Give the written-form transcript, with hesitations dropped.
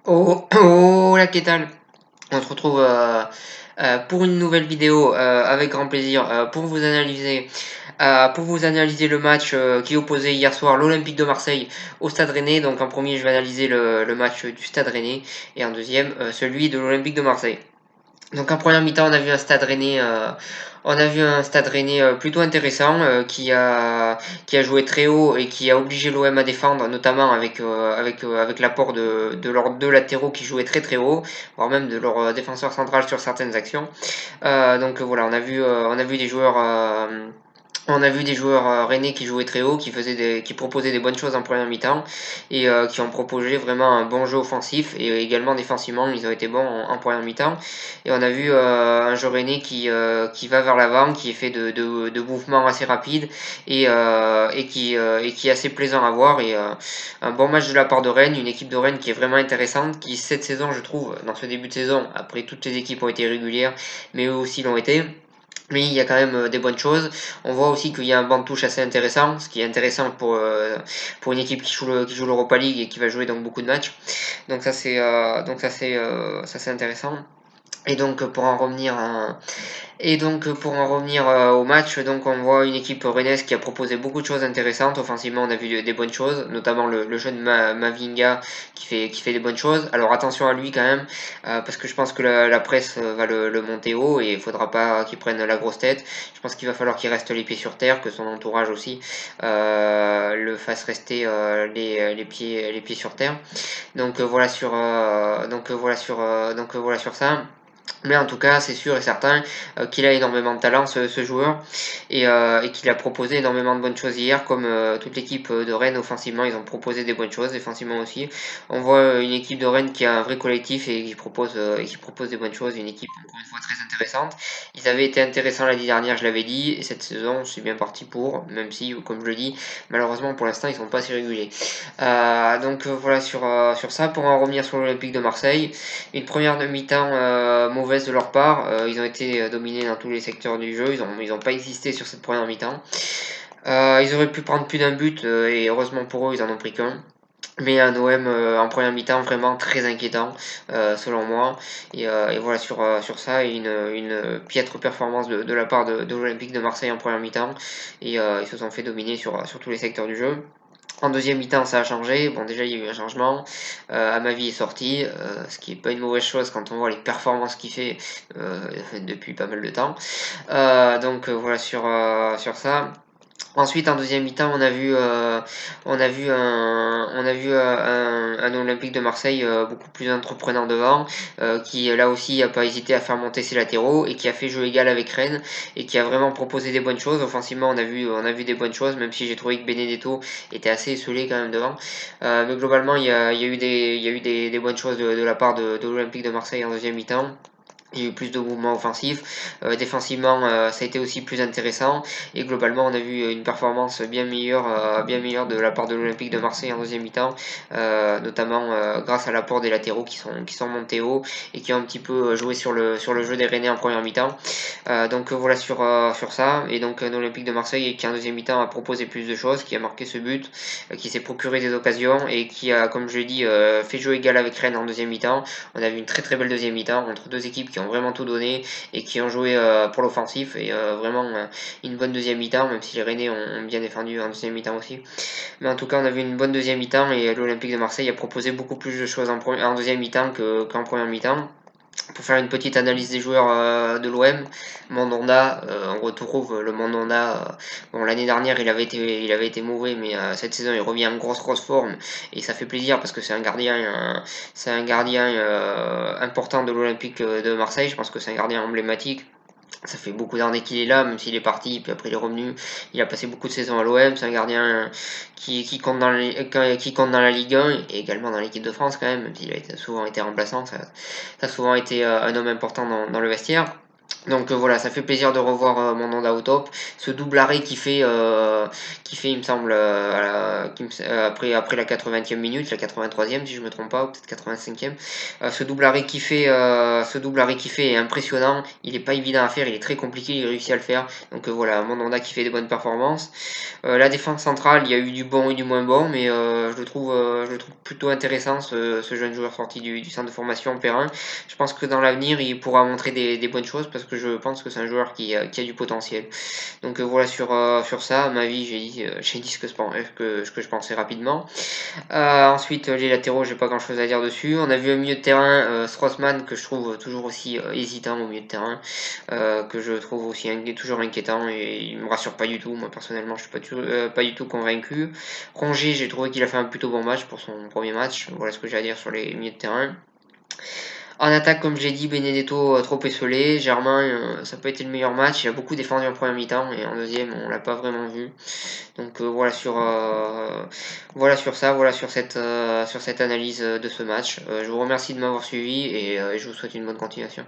Oh, oh là, qu'est-ce que on se retrouve pour une nouvelle vidéo avec grand plaisir pour vous analyser le match qui opposait hier soir l'Olympique de Marseille au Stade Rennais. Donc en premier, je vais analyser le match du Stade Rennais et en deuxième, celui de l'Olympique de Marseille. Donc en première mi-temps, on a vu un Stade Rennais plutôt intéressant qui a joué très haut et qui a obligé l'OM à défendre, notamment avec l'apport de leurs deux latéraux qui jouaient très très haut, voire même de leur défenseur central sur certaines actions. Voilà, on a vu des joueurs rennais qui jouaient très haut, qui proposaient des bonnes choses en première mi-temps et qui ont proposé vraiment un bon jeu offensif et également défensivement, ils ont été bons en première mi-temps. Et on a vu un jeu rennais qui va vers l'avant, qui est fait de mouvements assez rapides et qui est assez plaisant à voir. Un bon match de la part de Rennes, une équipe de Rennes qui est vraiment intéressante, qui cette saison, je trouve, dans ce début de saison, après toutes les équipes ont été régulières, mais eux aussi l'ont été. Mais il y a quand même des bonnes choses. On voit aussi qu'il y a un banc de touche assez intéressant, ce qui est intéressant pour une équipe qui joue l'Europa League et qui va jouer donc beaucoup de matchs. Ça c'est intéressant. Et donc pour en revenir à, au match, donc on voit une équipe rennaise qui a proposé beaucoup de choses intéressantes. Offensivement, on a vu des bonnes choses, notamment le jeune Mavinga qui fait des bonnes choses. Alors attention à lui quand même, parce que je pense que la presse va le monter haut et il faudra pas qu'il prenne la grosse tête. Je pense qu'il va falloir qu'il reste les pieds sur terre, que son entourage aussi le fasse rester les pieds sur terre. Voilà sur ça. Mais en tout cas, c'est sûr et certain qu'il a énormément de talent, ce joueur, et qu'il a proposé énormément de bonnes choses hier, comme toute l'équipe de Rennes, offensivement, ils ont proposé des bonnes choses, défensivement aussi. On voit une équipe de Rennes qui a un vrai collectif et qui propose des bonnes choses, une équipe encore une fois très intéressante. Ils avaient été intéressants l'année dernière, je l'avais dit, et cette saison, c'est bien parti pour, même si, comme je le dis, malheureusement pour l'instant, ils sont pas assez réguliers. Voilà sur ça, pour en revenir sur l'Olympique de Marseille. Une première mi-temps mauvaise de leur part. Ils ont été dominés dans tous les secteurs du jeu. Ils ont pas existé sur cette première mi-temps. Ils auraient pu prendre plus d'un but et heureusement pour eux, ils en ont pris qu'un. Mais un OM en première mi-temps vraiment très inquiétant selon moi. Et voilà sur ça, une piètre performance de la part de l'Olympique de Marseille en première mi-temps. Et ils se sont fait dominer sur tous les secteurs du jeu. En deuxième mi-temps, ça a changé. Bon, déjà, il y a eu un changement. Amavi est sorti, ce qui est pas une mauvaise chose quand on voit les performances qu'il fait depuis pas mal de temps. Voilà sur ça. Ensuite, en deuxième mi-temps, on a vu un Olympique de Marseille beaucoup plus entreprenant devant, qui là aussi a pas hésité à faire monter ses latéraux et qui a fait jeu égal avec Rennes et qui a vraiment proposé des bonnes choses. Offensivement, on a vu des bonnes choses, même si j'ai trouvé que Benedetto était assez esselé quand même devant. Mais globalement, il y a eu des bonnes choses de la part de l'Olympique de Marseille en deuxième mi-temps. Il y a eu plus de mouvements offensifs. Défensivement, ça a été aussi plus intéressant. Et globalement, on a vu une performance bien meilleure de la part de l'Olympique de Marseille en deuxième mi-temps, notamment grâce à l'apport des latéraux qui sont montés haut et qui ont un petit peu joué sur le jeu des Rennais en première mi-temps. Voilà sur ça. Et donc un Olympique de Marseille qui en deuxième mi-temps a proposé plus de choses, qui a marqué ce but, qui s'est procuré des occasions et qui a, comme je l'ai dit, fait jeu égal avec Rennes en deuxième mi-temps. On a vu une très très belle deuxième mi-temps entre deux équipes qui ont vraiment tout donné et qui ont joué pour l'offensif et vraiment une bonne deuxième mi-temps, même si les Rennais ont bien défendu en deuxième mi-temps aussi. Mais en tout cas, on a vu une bonne deuxième mi-temps et l'Olympique de Marseille a proposé beaucoup plus de choses en deuxième mi-temps qu'en première mi-temps. Pour faire une petite analyse des joueurs de l'OM, Mandanda, on retrouve le Mandanda. Bon, l'année dernière, il avait été mauvais, mais cette saison, il revient en grosse forme et ça fait plaisir parce que c'est un gardien important de l'Olympique de Marseille. Je pense que c'est un gardien emblématique. Ça fait beaucoup d'années qu'il est là, même s'il est parti, puis après il est revenu. Il a passé beaucoup de saisons à l'OM. C'est un gardien qui compte qui compte dans la Ligue 1 et également dans l'équipe de France quand même s'il a souvent été remplaçant. Ça a souvent été un homme important dans le vestiaire. Donc voilà, ça fait plaisir de revoir Mandanda au top. Ce double arrêt il me semble, après la 80e minute, la 83e si je me trompe pas, ou peut-être 85e. Ce double arrêt qu'il fait est impressionnant. Il est pas évident à faire, il est très compliqué, il réussit à le faire. Donc voilà, Mandanda qui fait des bonnes performances. La défense centrale, il y a eu du bon et du moins bon, mais je le trouve plutôt intéressant, ce jeune joueur sorti du centre de formation Perrin. Je pense que dans l'avenir, il pourra montrer des bonnes choses parce que je pense que c'est un joueur qui a du potentiel. Donc voilà sur ça, à ma vie, j'ai dit ce que je pensais rapidement. Ensuite, les latéraux, j'ai pas grand chose à dire dessus. On a vu un milieu de terrain, Strootman, que je trouve toujours aussi hésitant au milieu de terrain, que je trouve aussi toujours inquiétant et il me rassure pas du tout. Moi, personnellement, je suis pas du tout convaincu. Rongier, j'ai trouvé qu'il a fait un plutôt bon match pour son premier match. Voilà ce que j'ai à dire sur les milieux de terrain. En attaque, comme j'ai dit, Benedetto trop esselé. Germain, ça n'a pas été le meilleur match. Il a beaucoup défendu en première mi-temps et en deuxième, on l'a pas vraiment vu. Donc voilà sur ça, voilà sur cette analyse de ce match. Je vous remercie de m'avoir suivi et je vous souhaite une bonne continuation.